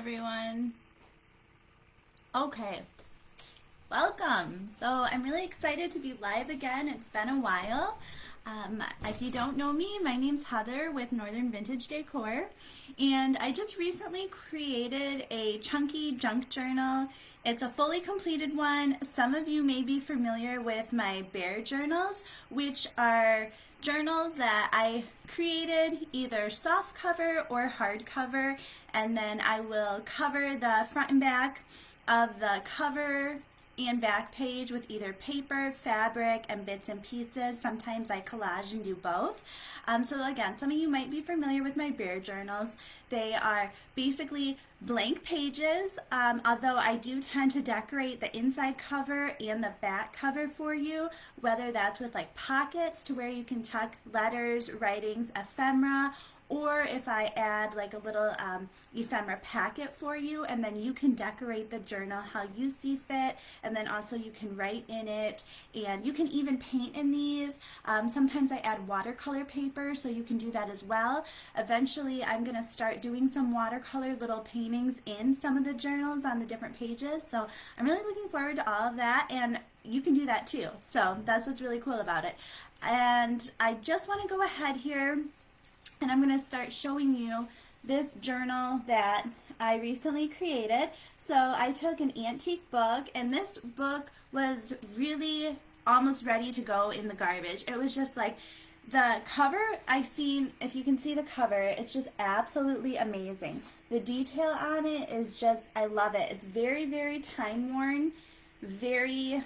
everyone. Okay, welcome. So I'm really excited to be live again. It's been a while. If you don't know me, my name's Heather with Northern Vintage Decor, and I just recently created a chunky junk journal. It's a fully completed one. Some of you may be familiar with my bear journals, which are journals that I created either soft cover or hard cover, and then I will cover the front and back of the cover and back page with either paper, fabric, and bits and pieces. Sometimes I collage and do both. So again, some of you might be familiar with my bear journals. They are basically blank pages, although I do tend to decorate the inside cover and the back cover for you, whether that's with like pockets to where you can tuck letters, writings, ephemera, or if I add like a little ephemera packet for you, and then you can decorate the journal how you see fit, and then also you can write in it, and you can even paint in these. Sometimes I add watercolor paper, so you can do that as well. Eventually I'm going to start doing some watercolor little paintings in some of the journals on the different pages, so I'm really looking forward to all of that, and you can do that too. So that's what's really cool about it. And I just want to go ahead here, and I'm going to start showing you this journal that I recently created. So I took an antique book, and this book was really almost ready to go in the garbage. It was just like the cover, if you can see the cover, it's just absolutely amazing. The detail on it is just, I love it. It's very, very time worn, very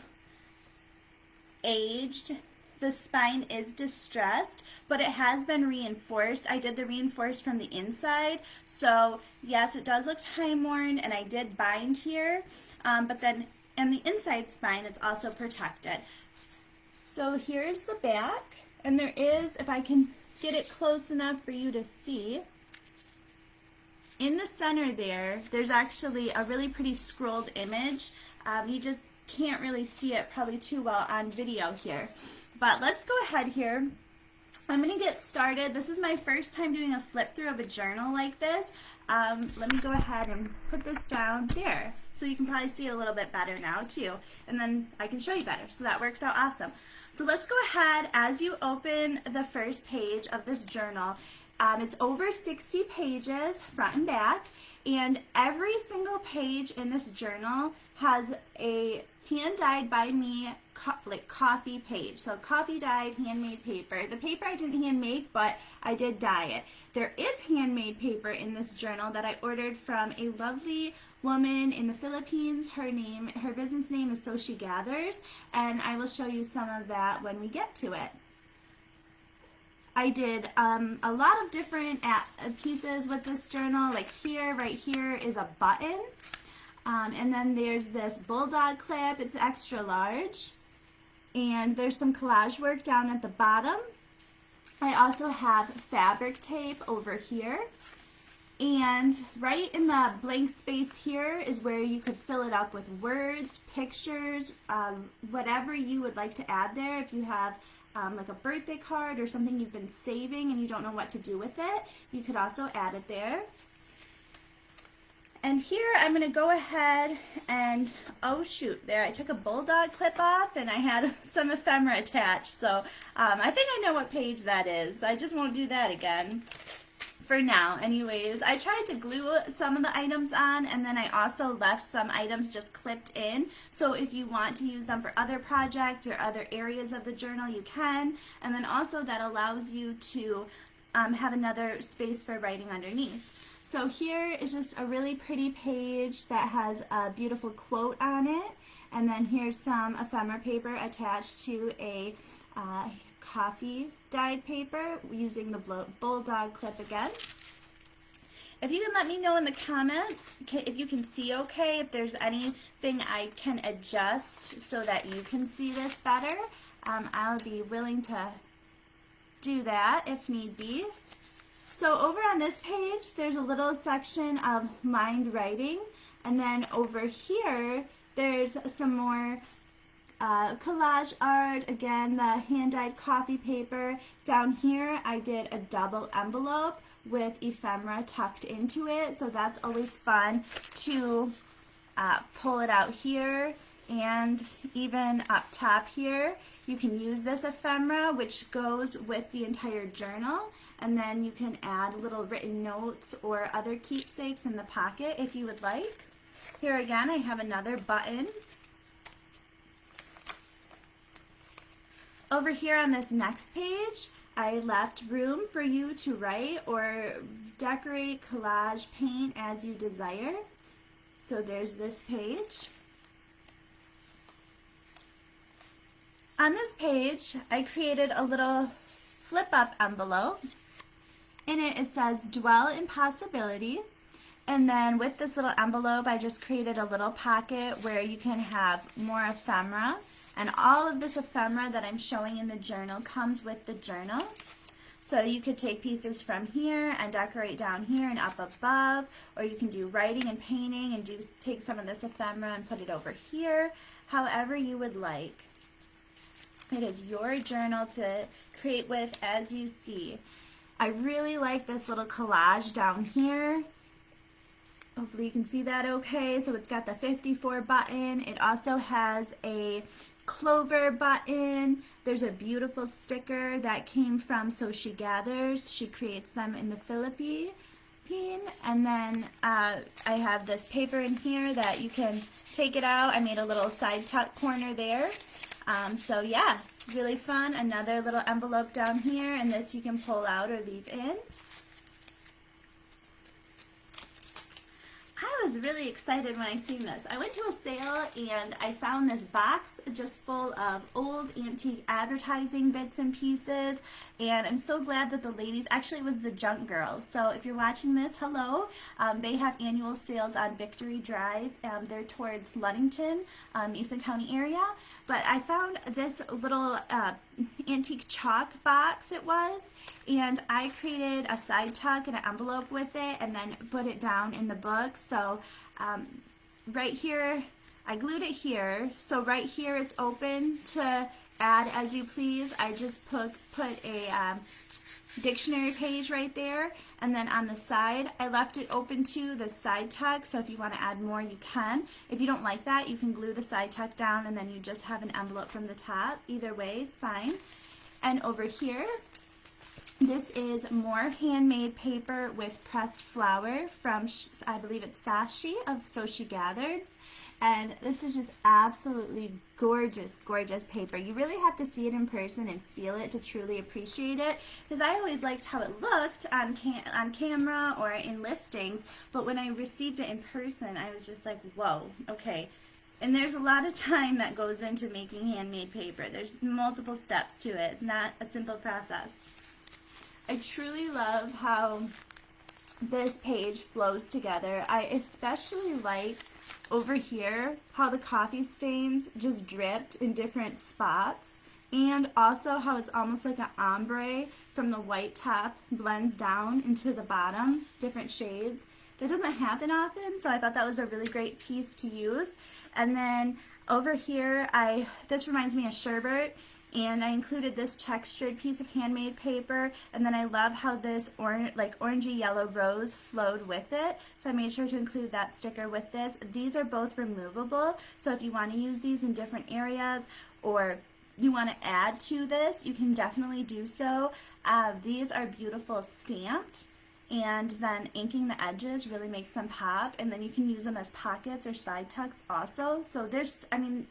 aged. The spine is distressed, but it has been reinforced. I did the reinforced from the inside, so yes, it does look time worn, and I did bind here, but then in the inside spine it's also protected. So here's the back, and there is, if I can get it close enough for you to see, in the center there's actually a really pretty scrolled image. You just can't really see it probably too well on video here. But let's go ahead here. I'm going to get started. This is my first time doing a flip through of a journal like this. Let me go ahead and put this down there, so you can probably see it a little bit better now too, and then I can show you better, so that works out awesome. So let's go ahead. As you open the first page of this journal, it's over 60 pages front and back, and every single page in this journal has a hand-dyed by me coffee page. So coffee dyed handmade paper. The paper I didn't hand make, but I did dye it. There is handmade paper in this journal that I ordered from a lovely woman in the Philippines. Her business name is So She Gathers, and I will show you some of that when we get to it. I did a lot of different pieces with this journal. Like right here is a button. And then there's this bulldog clip. It's extra large. And there's some collage work down at the bottom. I also have fabric tape over here. And right in the blank space here is where you could fill it up with words, pictures, whatever you would like to add there. If you have like a birthday card or something you've been saving and you don't know what to do with it, you could also add it there. And here I'm going to go ahead and, oh shoot, there I took a bulldog clip off and I had some ephemera attached. So I think I know what page that is. I just won't do that again for now. Anyways, I tried to glue some of the items on, and then I also left some items just clipped in. So if you want to use them for other projects or other areas of the journal, you can. And then also that allows you to have another space for writing underneath. So here is just a really pretty page that has a beautiful quote on it, and then here's some ephemera paper attached to a coffee dyed paper using the bulldog clip again. If you can let me know in the comments if you can see okay, if there's anything I can adjust so that you can see this better, I'll be willing to do that if need be. So over on this page, there's a little section of lined writing, and then over here, there's some more collage art, again, the hand-dyed coffee paper. Down here, I did a double envelope with ephemera tucked into it, so that's always fun to pull it out here, and even up top here you can use this ephemera, which goes with the entire journal, and then you can add little written notes or other keepsakes in the pocket if you would like. Here again I have another button. Over here on this next page, I left room for you to write or decorate, collage, paint as you desire. So there's this page. On this page, I created a little flip-up envelope. In it, it says Dwell in Possibility. And then with this little envelope, I just created a little pocket where you can have more ephemera. And all of this ephemera that I'm showing in the journal comes with the journal. So you could take pieces from here and decorate down here and up above, or you can do writing and painting and take some of this ephemera and put it over here, however you would like. It is your journal to create with as you see. I really like this little collage down here. Hopefully you can see that okay. So it's got the 54 button. It also has a clover button. There's a beautiful sticker that came from So She Gathers. She creates them in the Philippines. And then I have this paper in here that you can take it out. I made a little side tuck corner there. So yeah, really fun. Another little envelope down here, and this you can pull out or leave in. I was really excited when I seen this. I went to a sale and I found this box just full of old antique advertising bits and pieces, and I'm so glad that the ladies, actually it was the Junk Girls, so if you're watching this, hello. They have annual sales on Victory Drive. They're towards Ludington, Mason County area, but I found this little antique chalk box it was, and I created a side tuck and an envelope with it and then put it down in the book. So right here I glued it here, so right here it's open to add as you please. I just put a dictionary page right there, and then on the side I left it open to the side tuck, so if you want to add more you can. If you don't like that, you can glue the side tuck down and then you just have an envelope from the top. Either way is fine. And over here, this is more handmade paper with pressed flower from, I believe it's Sashi of So She Gathers. And this is just absolutely gorgeous, gorgeous paper. You really have to see it in person and feel it to truly appreciate it, because I always liked how it looked on camera or in listings, but when I received it in person, I was just like, whoa, okay. And there's a lot of time that goes into making handmade paper. There's multiple steps to it. It's not a simple process. I truly love how this page flows together. I especially like over here how the coffee stains just dripped in different spots, and also how it's almost like an ombre from the white top blends down into the bottom, different shades. That doesn't happen often, so I thought that was a really great piece to use. And then over here, this reminds me of sherbet, and I included this textured piece of handmade paper, and then I love how this orangey yellow rose flowed with it, so I made sure to include that sticker with this. These are both removable, so if you want to use these in different areas or you want to add to this, you can definitely do so. These are beautiful stamped, and then inking the edges really makes them pop, and then you can use them as pockets or side tucks also. So there's, I mean,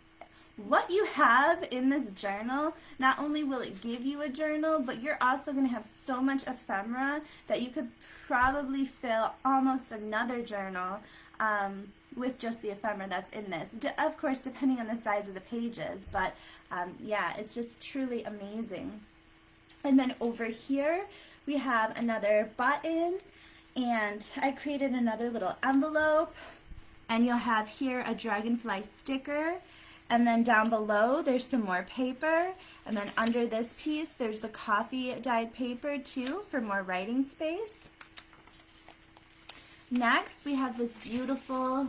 what you have in this journal, not only will it give you a journal, but you're also going to have so much ephemera that you could probably fill almost another journal with just the ephemera that's in this. Of course, depending on the size of the pages, but yeah, it's just truly amazing. And then over here, we have another button, and I created another little envelope, and you'll have here a dragonfly sticker. And then down below, there's some more paper. And then under this piece, there's the coffee dyed paper too for more writing space. Next, we have this beautiful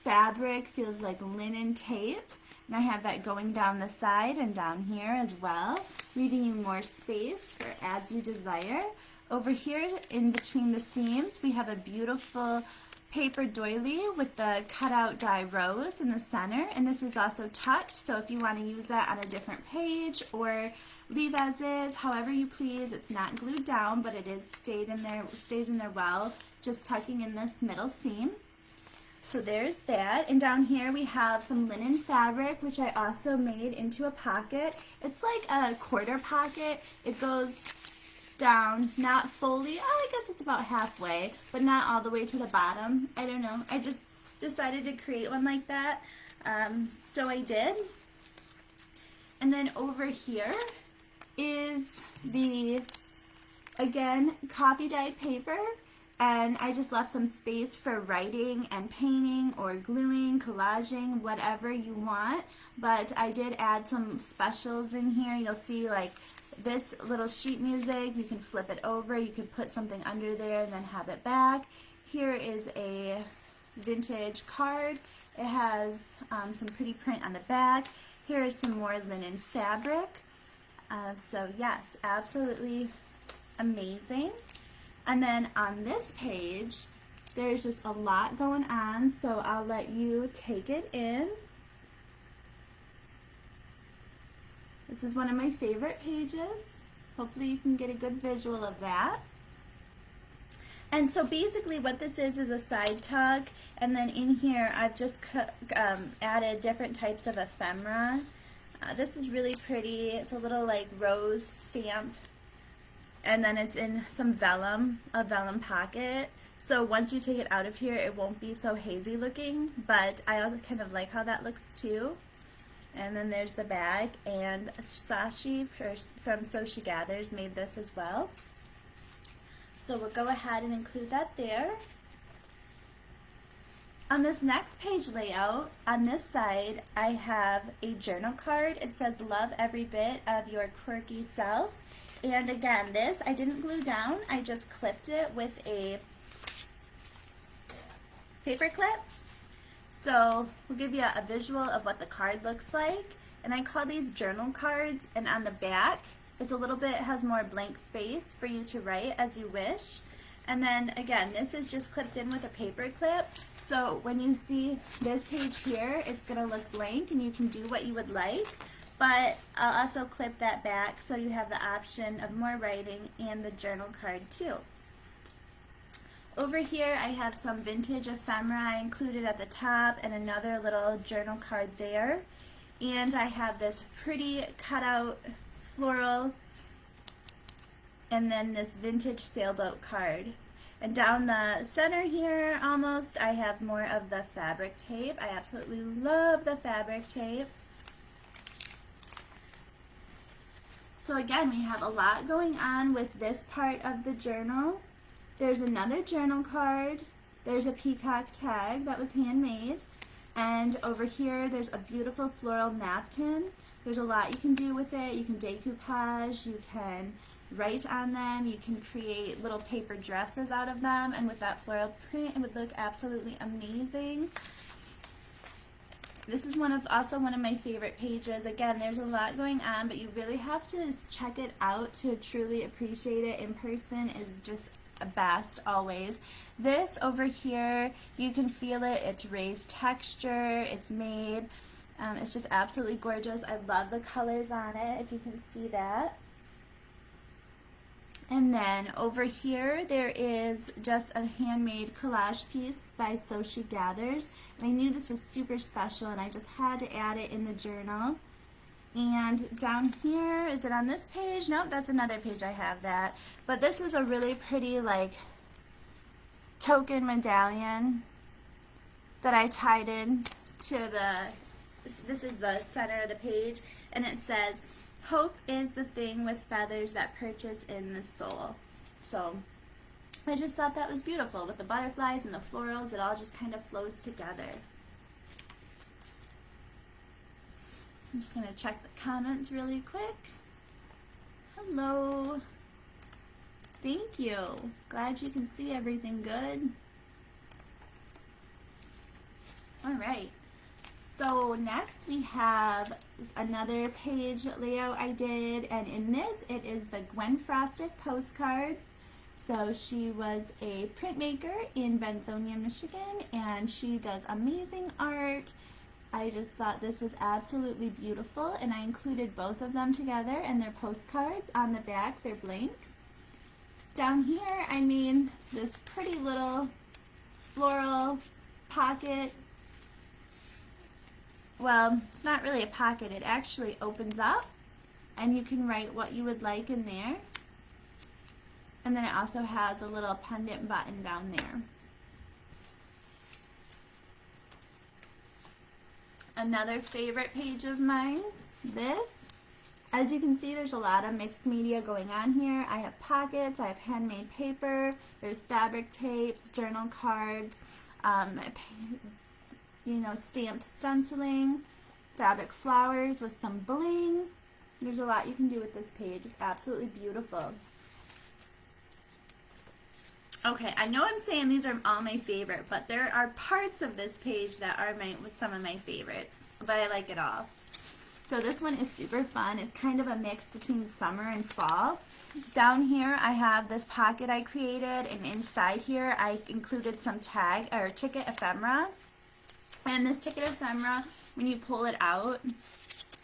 fabric, feels like linen tape. And I have that going down the side and down here as well, leaving you more space for as you desire. Over here in between the seams, we have a beautiful paper doily with the cutout die rose in the center, and this is also tucked, so if you want to use that on a different page or leave as is, however you please. It's not glued down, but it is stays in there well, just tucking in this middle seam. So there's that, and down here we have some linen fabric, which I also made into a pocket. It's like a quarter pocket. It goes down, not fully, I guess it's about halfway, but not all the way to the bottom. I don't know, I just decided to create one like that, so I did. And then over here is the, again, coffee dyed paper, and I just left some space for writing and painting or gluing, collaging, whatever you want, but I did add some specials in here. You'll see like this little sheet music, you can flip it over, you can put something under there and then have it back. Here is a vintage card. It has some pretty print on the back. Here is some more linen fabric. So yes, absolutely amazing. And then on this page, there's just a lot going on, so I'll let you take it in. This is one of my favorite pages. Hopefully you can get a good visual of that. And so basically what this is a side tuck, and then in here I've just added different types of ephemera. This is really pretty. It's a little like rose stamp, and then it's in some vellum, a vellum pocket. So once you take it out of here, it won't be so hazy looking, but I also kind of like how that looks too. And then there's the bag, and Sashi from So She Gathers made this as well. So we'll go ahead and include that there. On this next page layout, on this side, I have a journal card. It says, "Love every bit of your quirky self." And again, this I didn't glue down, I just clipped it with a paper clip. So we'll give you a visual of what the card looks like. And I call these journal cards, and on the back, it's a little bit, has more blank space for you to write as you wish. And then again, this is just clipped in with a paper clip. So when you see this page here, it's gonna look blank and you can do what you would like. But I'll also clip that back so you have the option of more writing and the journal card too. Over here I have some vintage ephemera I included at the top, and another little journal card there. And I have this pretty cutout floral, and then this vintage sailboat card. And down the center here almost, I have more of the fabric tape. I absolutely love the fabric tape. So again, we have a lot going on with this part of the journal. There's another journal card. There's a peacock tag that was handmade. And over here, there's a beautiful floral napkin. There's a lot you can do with it. You can decoupage, you can write on them, you can create little paper dresses out of them, and with that floral print, it would look absolutely amazing. This is also one of my favorite pages. Again, there's a lot going on, but you really have to check it out to truly appreciate it. In person is just best always. This over here, you can feel it. It's raised texture. It's made. It's just absolutely gorgeous. I love the colors on it, if you can see that. And then over here, there is just a handmade collage piece by So She Gathers. And I knew this was super special, and I just had to add it in the journal. And down here, is it on this page? Nope, that's another page I have that. But this is a really pretty, like, token medallion that I tied in to this is the center of the page, and it says, "Hope is the thing with feathers that perches in the soul." So I just thought that was beautiful with the butterflies and the florals. It all just kind of flows together. I'm just going to check the comments really quick. Hello. Thank you. Glad you can see everything good. All right. So next we have another page layout I did, and in this it is the Gwen Frosted postcards. So she was a printmaker in Benzonia, Michigan, and she does amazing art. I just thought this was absolutely beautiful, and I included both of them together, and their postcards on the back, they're blank. Down here I made this pretty little floral pocket. Well, it's not really a pocket, it actually opens up and you can write what you would like in there. And then it also has a little pendant button down there. Another favorite page of mine, this. As you can see, there's a lot of mixed media going on here. I have pockets, I have handmade paper, there's fabric tape, journal cards, stamped stenciling, fabric flowers with some bling. There's a lot you can do with this page. It's absolutely beautiful. Okay, I know I'm saying these are all my favorite, but there are parts of this page that are some of my favorites, but I like it all. So this one is super fun. It's kind of a mix between summer and fall. Down here I have this pocket I created, and inside here I included some ticket ephemera. And this ticket ephemera, when you pull it out,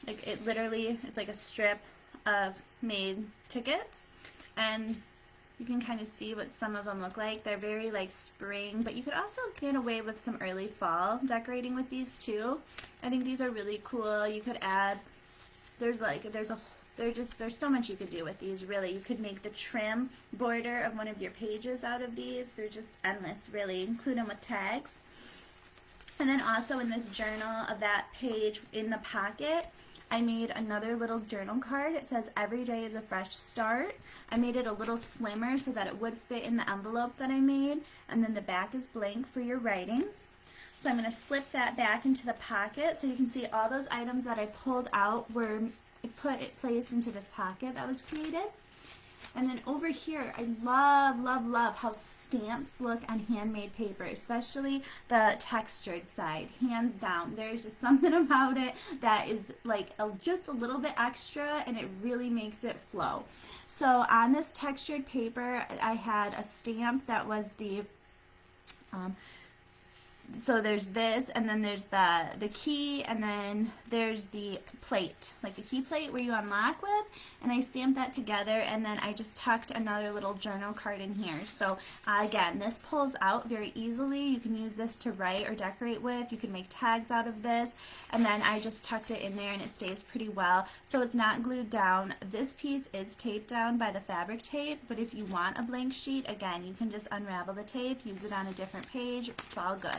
it's like a strip of made tickets, and you can kind of see what some of them look like. They're very like spring, but you could also get away with some early fall decorating with these too. I think these are really cool. You could add, there's so much you could do with these, really. You could make the trim border of one of your pages out of these. They're just endless, really. Include them with tags. And then also in this journal of that page in the pocket, I made another little journal card. It says every day is a fresh start. I made it a little slimmer so that it would fit in the envelope that I made, and then the back is blank for your writing. So I'm going to slip that back into the pocket so you can see all those items that I pulled out were placed into this pocket that was created. And then over here, I love how stamps look on handmade paper, especially the textured side, hands down. There's just something about it that is like just a little bit extra, and it really makes it flow. So on this textured paper, I had a stamp that was the so there's this, and then there's the key, and then there's the plate, like the key plate where you unlock with, and I stamped that together, and then I just tucked another little journal card in here. So again, this pulls out very easily. You can use this to write or decorate with. You can make tags out of this, and then I just tucked it in there, and it stays pretty well, so it's not glued down. This piece is taped down by the fabric tape, but if you want a blank sheet, again, you can just unravel the tape, use it on a different page. It's all good.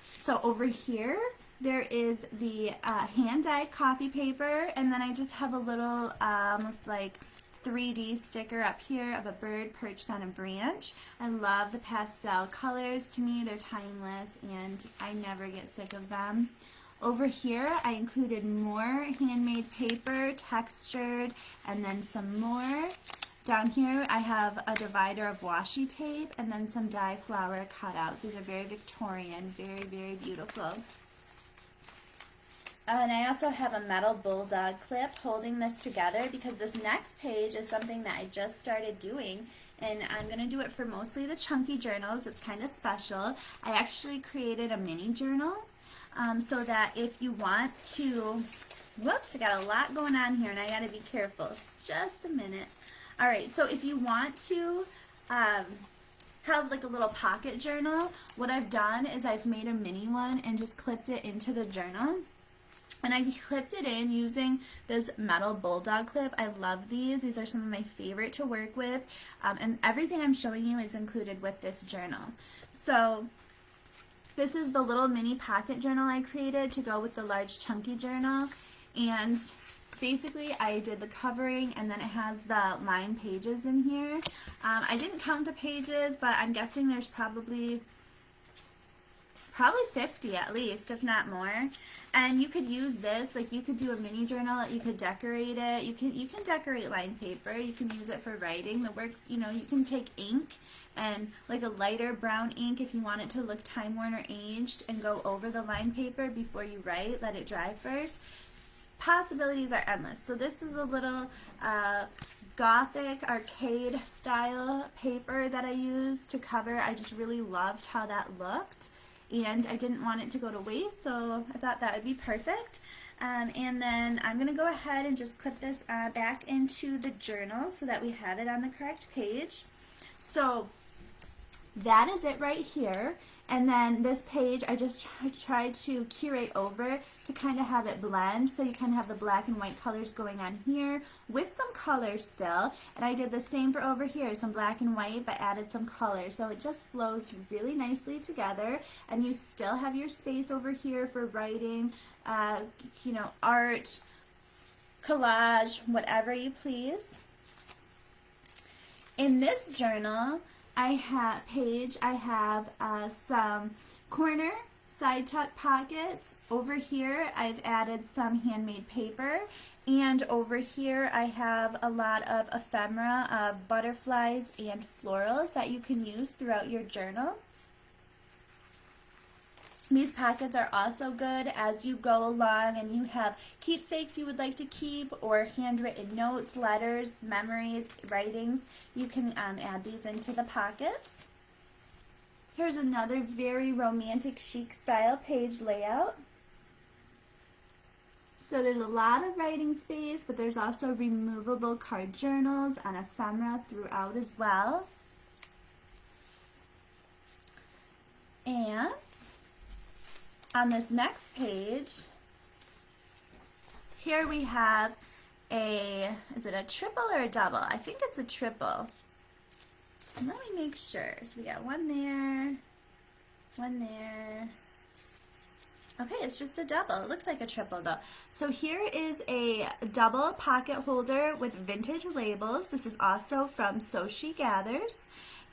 So over here, there is the hand-dyed coffee paper, and then I just have a little almost like 3D sticker up here of a bird perched on a branch. I love the pastel colors. To me, they're timeless, and I never get sick of them. Over here, I included more handmade paper, textured, and then some more. Down here, I have a divider of washi tape and then some die flower cutouts. These are very Victorian, very, very beautiful. And I also have a metal bulldog clip holding this together because this next page is something that I just started doing, and I'm going to do it for mostly the chunky journals. It's kind of special. I actually created a mini journal so that if you want to, whoops, I got a lot going on here and I got to be careful. Just a minute. Alright, so if you want to have like a little pocket journal, what I've done is I've made a mini one and just clipped it into the journal. And I clipped it in using this metal bulldog clip. I love these. These are some of my favorite to work with. And everything I'm showing you is included with this journal. So this is the little mini pocket journal I created to go with the large chunky journal. And basically, I did the covering, and then it has the lined pages in here. I didn't count the pages, but I'm guessing there's probably probably 50 at least, if not more. And you could use this, like you could do a mini journal, you could decorate it, you can decorate lined paper, you can use it for writing. The works, you know, you can take ink and like a lighter brown ink if you want it to look time worn or aged, and go over the lined paper before you write, let it dry first. Possibilities are endless. So this is a little gothic arcade style paper that I used to cover. I just really loved how that looked, and I didn't want it to go to waste, so I thought that would be perfect. And then I'm going to go ahead and just clip this back into the journal so that we have it on the correct page. So that is it right here. And then this page, I just tried to curate over to kind of have it blend, so you kind of have the black and white colors going on here with some colors still. And I did the same for over here, some black and white, but added some color. So it just flows really nicely together, and you still have your space over here for writing, you know, art, collage, whatever you please. In this journal, I have some corner side tuck pockets. Over here I've added some handmade paper, and over here I have a lot of ephemera of butterflies and florals that you can use throughout your journal. These pockets are also good as you go along and you have keepsakes you would like to keep, or handwritten notes, letters, memories, writings. You can add these into the pockets. Here's another very romantic chic style page layout. So there's a lot of writing space, but there's also removable card journals and ephemera throughout as well. And on this next page, here we have is it a triple or a double? I think it's a triple. And let me make sure. So we got one there, one there. Okay, it's just a double. It looks like a triple though. So here is a double pocket holder with vintage labels. This is also from So She Gathers.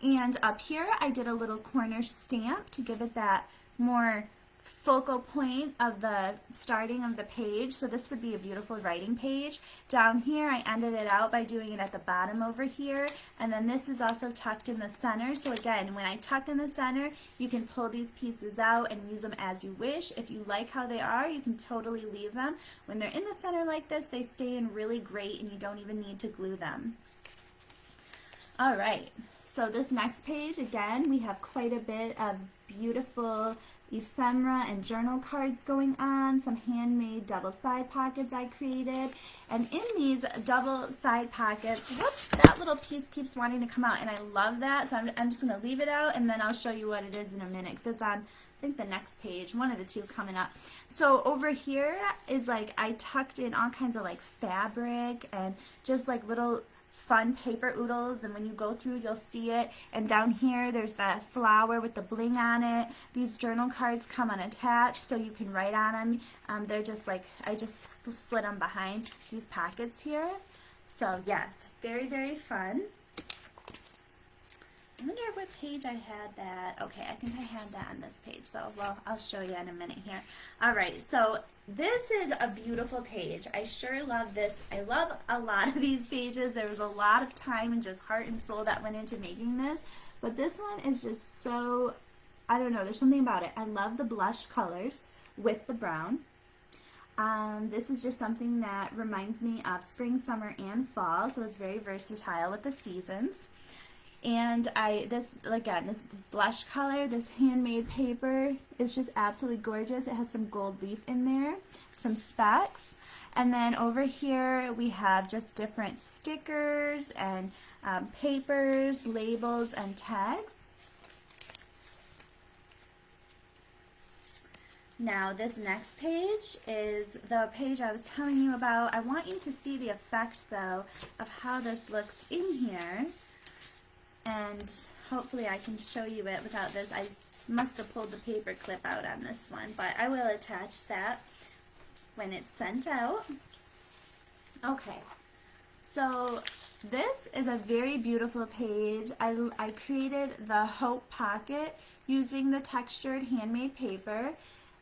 And up here I did a little corner stamp to give it that more focal point of the starting of the page. So this would be a beautiful writing page. Down here I ended it out by doing it at the bottom over here, and then this is also tucked in the center. So again, when I tuck in the center, you can pull these pieces out and use them as you wish. If you like how they are, you can totally leave them. When they're in the center like this, they stay in really great and you don't even need to glue them. Alright, so this next page, again, we have quite a bit of beautiful ephemera and journal cards going on, some handmade double side pockets I created. And in these double side pockets, whoops, that little piece keeps wanting to come out, and I love that, so I'm just going to leave it out, and then I'll show you what it is in a minute, because it's on, I think, the next page, one of the two coming up. So over here is like I tucked in all kinds of like fabric and just like little fun paper oodles, and when you go through you'll see it. And down here there's that flower with the bling on it. These journal cards come unattached, so you can write on them. They're just like, I just slid them behind these pockets here. So yes, very, very fun. I wonder what page I had that. Okay, I think I had that on this page. So, well, I'll show you in a minute here. Alright, so this is a beautiful page. I sure love this. I love a lot of these pages. There was a lot of time and just heart and soul that went into making this. But this one is just so, I don't know, there's something about it. I love the blush colors with the brown. This is just something that reminds me of spring, summer, and fall. So it's very versatile with the seasons. And this blush color, this handmade paper is just absolutely gorgeous. It has some gold leaf in there, some specks. And then over here we have just different stickers and papers, labels, and tags. Now this next page is the page I was telling you about. I want you to see the effect though of how this looks in here. And hopefully I can show you it without this. I must have pulled the paper clip out on this one, but I will attach that when it's sent out. Okay, so This is a very beautiful page. I created the Hope Pocket using the textured handmade paper,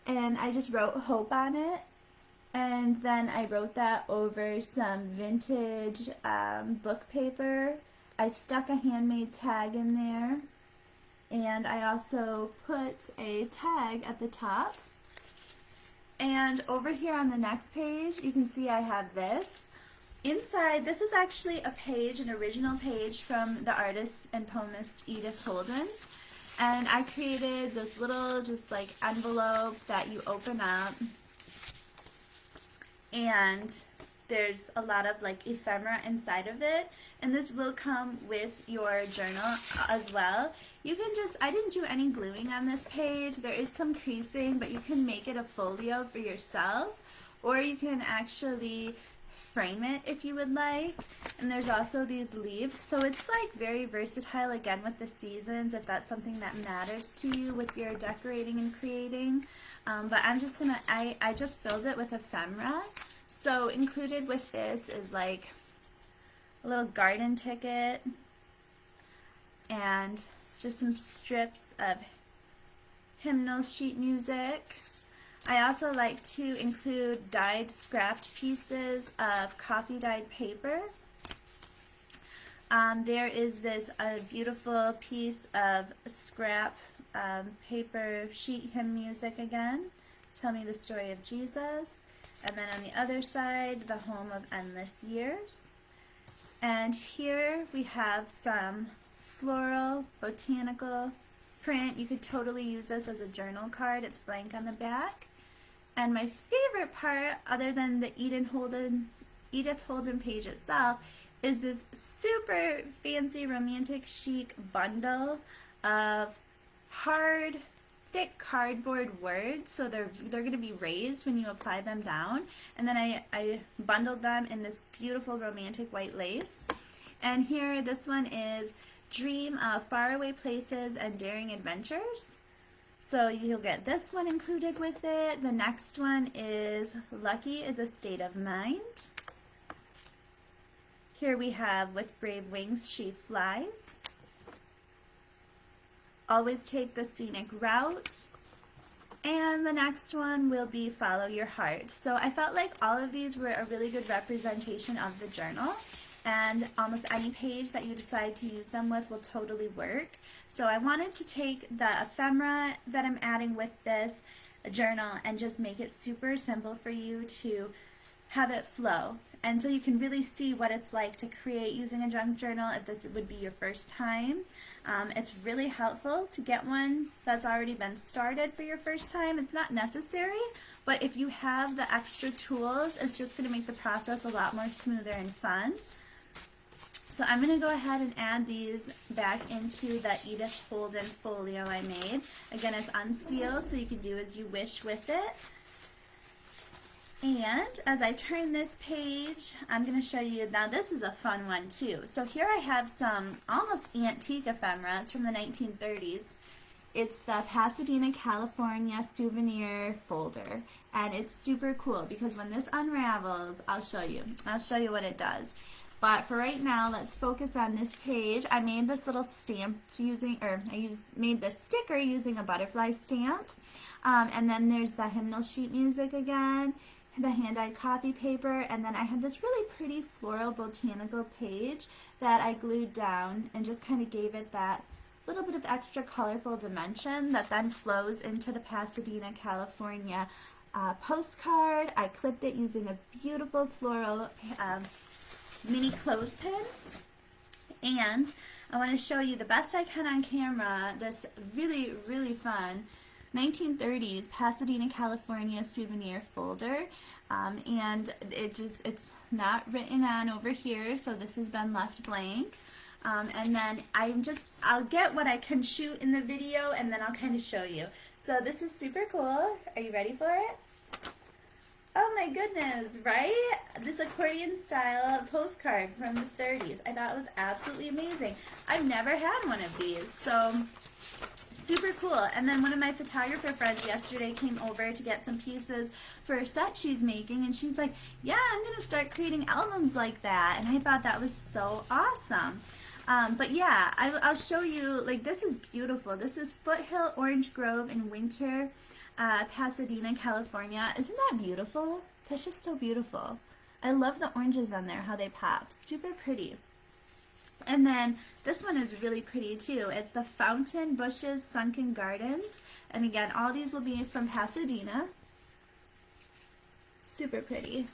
and I just wrote Hope on it, and then I wrote that over some vintage book paper. I stuck a handmade tag in there, and I also put a tag at the top. And over here on the next page, you can see I have this. Inside, this is actually a page, an original page from the artist and poemist Edith Holden. And I created this little just like envelope that you open up. And there's a lot of like ephemera inside of it. And this will come with your journal as well. You can just, I didn't do any gluing on this page. There is some creasing, but you can make it a folio for yourself. Or you can actually frame it if you would like. And there's also these leaves, so it's like very versatile again with the seasons if that's something that matters to you with your decorating and creating. But I'm just gonna, I just filled it with ephemera. So included with this is like a little garden ticket and just some strips of hymnal sheet music. I also like to include dyed scrapped pieces of coffee dyed paper. There is this beautiful piece of scrap paper sheet hymn music again. Tell me the story of Jesus. And then on the other side, the home of endless years. And here we have some floral, botanical print. You could totally use this as a journal card. It's blank on the back. And my favorite part, other than the Edith Holden page itself, is this super fancy romantic chic bundle of hard, thick cardboard words. So they're going to be raised when you apply them down. And then I bundled them in this beautiful romantic white lace. And here, this one is Dream of Faraway Places and Daring Adventures. So you'll get this one included with it. The next one is Lucky is a State of Mind. Here we have With Brave Wings She Flies. Always Take the Scenic Route. And the next one will be Follow Your Heart. So I felt like all of these were a really good representation of the journal. And almost any page that you decide to use them with will totally work. So I wanted to take the ephemera that I'm adding with this journal and just make it super simple for you to have it flow. And so you can really see what it's like to create using a junk journal if this would be your first time. It's really helpful to get one that's already been started for your first time. It's not necessary, but if you have the extra tools, it's just going to make the process a lot more smoother and fun. So I'm going to go ahead and add these back into the Edith Holden folio I made. Again, it's unsealed, so you can do as you wish with it. And as I turn this page, I'm going to show you, now this is a fun one too. So here I have some almost antique ephemera. It's from the 1930s. It's the Pasadena, California souvenir folder. And it's super cool because when this unravels, I'll show you. I'll show you what it does. But for right now, let's focus on this page. I made this little stamp using, made this sticker using a butterfly stamp. And then there's the hymnal sheet music again, the hand-dyed coffee paper, and then I had this really pretty floral botanical page that I glued down and just kind of gave it that little bit of extra colorful dimension that then flows into the Pasadena, California postcard. I clipped it using a beautiful floral mini clothespin, and I want to show you the best I can on camera this really, really fun 1930s Pasadena, California souvenir folder. And it's not written on over here, so this has been left blank. And then I'll get what I can shoot in the video, and then I'll kind of show you. So this is super cool. Are you ready for it? Oh my goodness, right? This accordion style postcard from the 30s. I thought it was absolutely amazing. I've never had one of these. So super cool. And then one of my photographer friends yesterday came over to get some pieces for a set she's making, and she's like, yeah, I'm gonna start creating albums like that. And I thought that was so awesome. But yeah, I'll show you, like, this is beautiful. This is Foothill Orange Grove in Winter, Pasadena, California. Isn't that beautiful? That's just so beautiful. I love the oranges on there, how they pop. Super pretty. And then this one is really pretty too. It's the Fountain Bushes Sunken Gardens. And again, all these will be from Pasadena. Super pretty.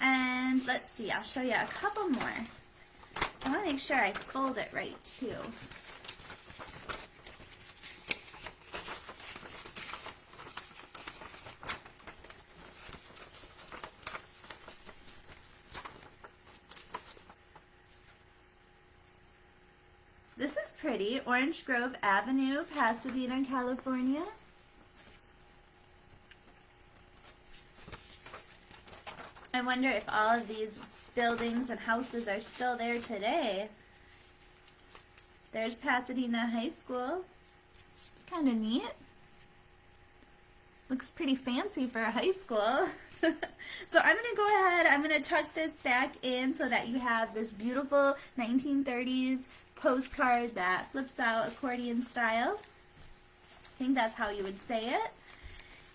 And let's see, I'll show you a couple more. I want to make sure I fold it right too. This is pretty. Orange Grove Avenue, Pasadena, California. I wonder if all of these buildings and houses are still there today. There's Pasadena High School. It's kind of neat. Looks pretty fancy for a high school. So I'm going to go ahead, I'm going to tuck this back in so that you have this beautiful 1930s postcard that flips out accordion style. I think that's how you would say it.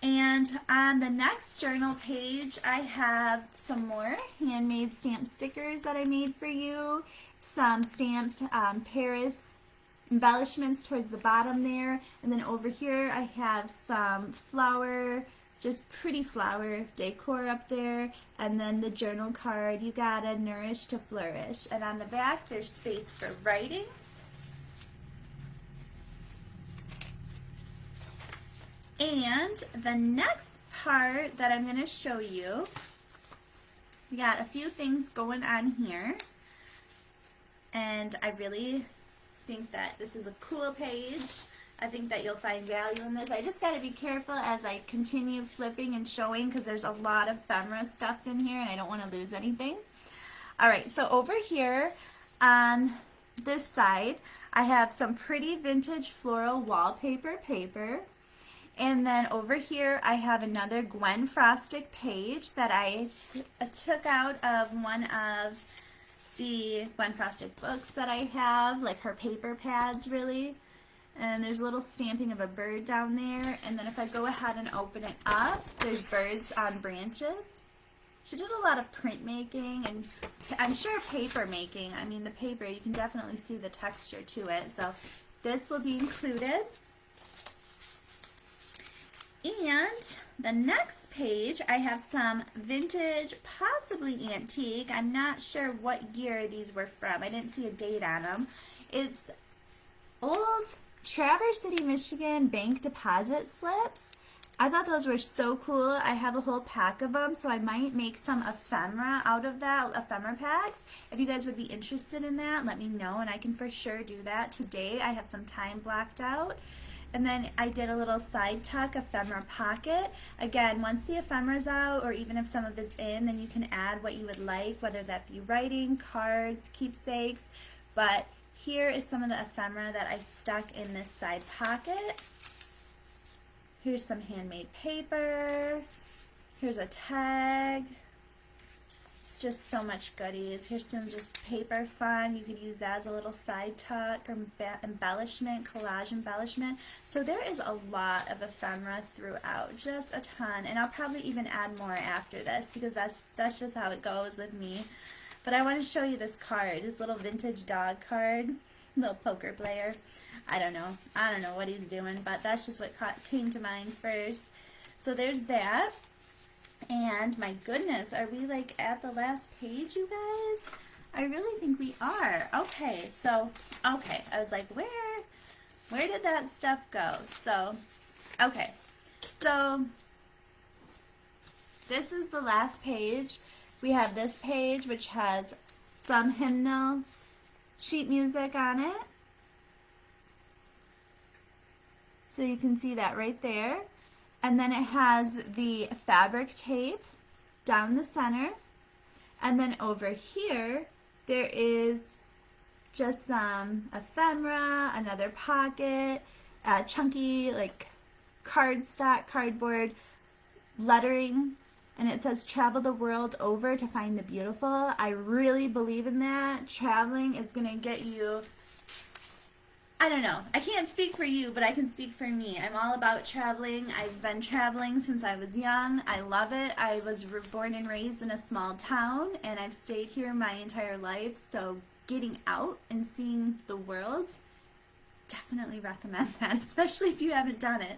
And on the next journal page, I have some more handmade stamp stickers that I made for you, some stamped Paris embellishments towards the bottom there, and then over here I have some flower, just pretty flower decor up there, and then the journal card, you gotta nourish to flourish. And on the back there's space for writing. And the next part that I'm going to show you, we got a few things going on here, and I really think that this is a cool page. I think that you'll find value in this. I just got to be careful as I continue flipping and showing because there's a lot of ephemera stuffed in here and I don't want to lose anything. Alright, so over here on this side, I have some pretty vintage floral wallpaper paper. And then over here I have another Gwen Frostic page that I took out of one of the Gwen Frostic books that I have, like her paper pads really. And there's a little stamping of a bird down there. And then if I go ahead and open it up, there's birds on branches. She did a lot of printmaking and I'm sure paper making. I mean the paper, you can definitely see the texture to it. So this will be included. And the next page, I have some vintage, possibly antique. I'm not sure what year these were from. I didn't see a date on them. It's old Traverse City, Michigan bank deposit slips. I thought those were so cool. I have a whole pack of them, so I might make some ephemera out of that, ephemera packs. If you guys would be interested in that, let me know, and I can for sure do that today. I have some time blocked out. And then I did a little side tuck ephemera pocket. Again, once the ephemera's out, or even if some of it's in, then you can add what you would like, whether that be writing, cards, keepsakes. But here is some of the ephemera that I stuck in this side pocket. Here's some handmade paper. Here's a tag. It's just so much goodies. Here's some just paper fun. You could use that as a little side tuck or embellishment, collage embellishment. So there is a lot of ephemera throughout, just a ton. And I'll probably even add more after this because that's just how it goes with me. But I want to show you this card, this little vintage dog card, little poker player. I don't know what he's doing, but that's just what came to mind first. So there's that. And my goodness, are we like at the last page, you guys? I really think we are. Okay, so, okay, I was like, where did that stuff go? So, okay, so this is the last page. We have this page which has some hymnal sheet music on it. So you can see that right there. And then it has the fabric tape down the center. And then over here, there is just some ephemera, another pocket, chunky like cardboard lettering, and it says travel the world over to find the beautiful. I really believe in that. Traveling is going to get you, I don't know. I can't speak for you, but I can speak for me. I'm all about traveling. I've been traveling since I was young. I love it. I was born and raised in a small town, and I've stayed here my entire life. So getting out and seeing the world, definitely recommend that, especially if you haven't done it.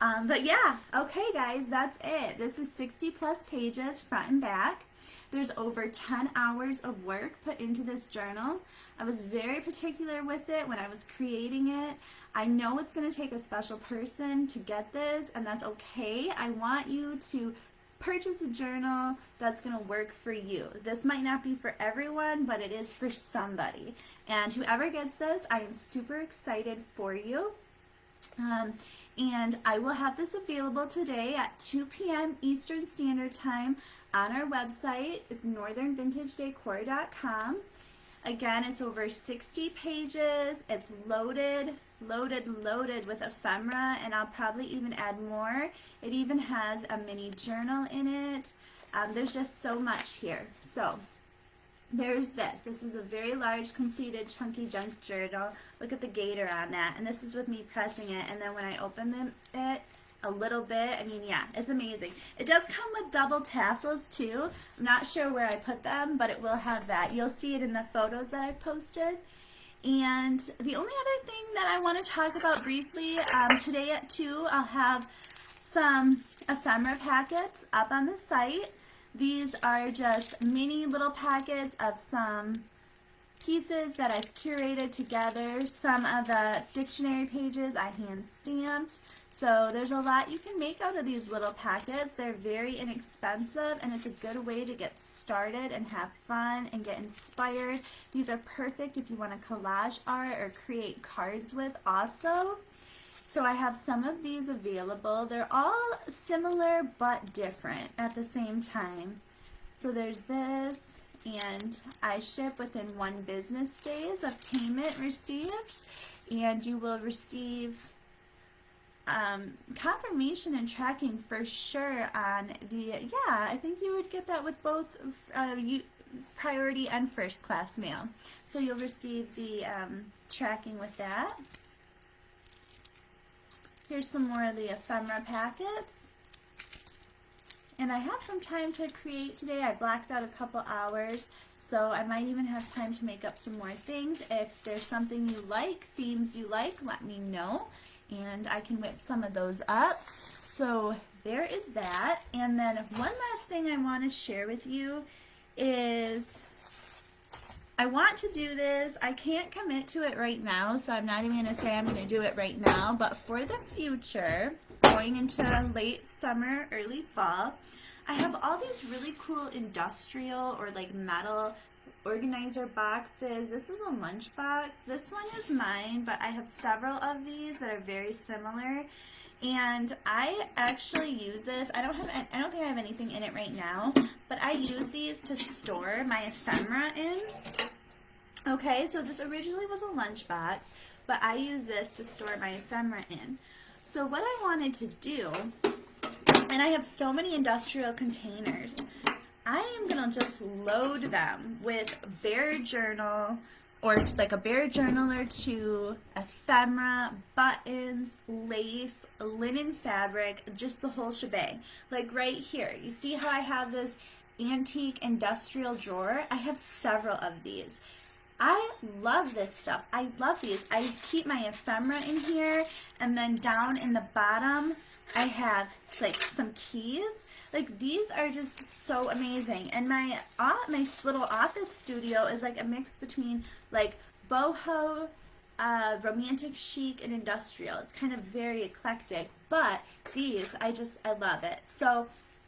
But yeah, okay guys, that's it. This is 60 plus pages front and back. There's over 10 hours of work put into this journal. I was very particular with it when I was creating it. I know it's going to take a special person to get this, and that's okay. I want you to purchase a journal that's going to work for you. This might not be for everyone, but it is for somebody. And whoever gets this, I am super excited for you. And I will have this available today at 2 p.m. Eastern Standard Time on our website. It's northernvintagedecor.com. Again, it's over 60 pages. It's loaded with ephemera, and I'll probably even add more. It even has a mini journal in it. There's just so much here. So there's this. This is a very large, completed, chunky junk journal. Look at the gator on that. And this is with me pressing it. And then when I open it a little bit, I mean, yeah, it's amazing. It does come with double tassels too. I'm not sure where I put them, but it will have that. You'll see it in the photos that I've posted. And the only other thing that I want to talk about briefly, today at 2, I'll have some ephemera packets up on the site. These are just mini little packets of some pieces that I've curated together. Some of the dictionary pages I hand stamped. So there's a lot you can make out of these little packets. They're very inexpensive, and it's a good way to get started and have fun and get inspired. These are perfect if you want to collage art or create cards with also. So I have some of these available. They're all similar but different at the same time. So there's this, and I ship within 1 business days of payment received, and you will receive confirmation and tracking for sure on the, I think you would get that with both priority and first class mail. So you'll receive the tracking with that. Here's some more of the ephemera packets. And I have some time to create today. I blacked out a couple hours, so I might even have time to make up some more things. If there's something you like, themes you like, let me know, and I can whip some of those up. So there is that. And then one last thing I want to share with you is I want to do this. I can't commit to it right now, so I'm not even going to say I'm going to do it right now, but for the future, going into late summer, early fall, I have all these really cool industrial or like metal organizer boxes. This is a lunch box. This one is mine, but I have several of these that are very similar. And I actually use this. I don't think I have anything in it right now, but I use these to store my ephemera in. Okay, so this originally was a lunch box, but I use this to store my ephemera in. So what I wanted to do, and I have so many industrial containers, I am going to just load them with Bear Journal, or like a Bear Journal or two, ephemera, buttons, lace, linen fabric, just the whole shebang. Like right here, you see how I have this antique industrial drawer? I have several of these. I love this stuff. I love these. I keep my ephemera in here, and then down in the bottom, I have like some keys. Like these are just so amazing. And my little office studio is like a mix between like boho, romantic chic, and industrial. It's kind of very eclectic, but these, I love it. So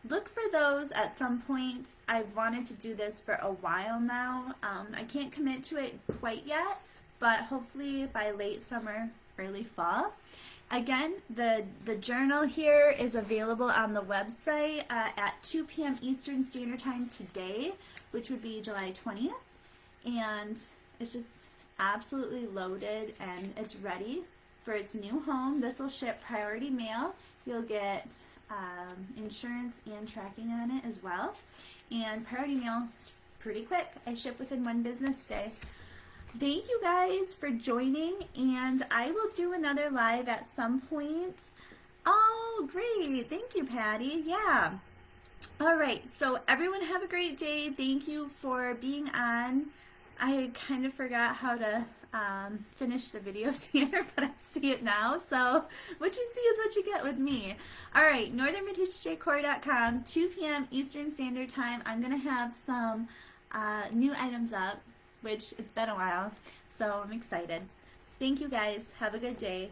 look for those at some point. I've wanted to do this for a while now. I can't commit to it quite yet, but hopefully by late summer, early fall. Again, the journal here is available on the website at 2 p.m. Eastern Standard Time today, which would be July 20th. And it's just absolutely loaded, and it's ready for its new home. This will ship priority mail. You'll get insurance and tracking on it as well. And priority mail is pretty quick. I ship within 1 business day. Thank you guys for joining, and I will do another live at some point. Oh, great. Thank you, Patty. Yeah. All right. So everyone have a great day. Thank you for being on. I kind of forgot how to finish the videos here, but I see it now. So what you see is what you get with me. All right. NorthernVintageDecor.com, 2 p.m. Eastern Standard Time. I'm going to have some new items up, which it's been a while, so I'm excited. Thank you guys. Have a good day.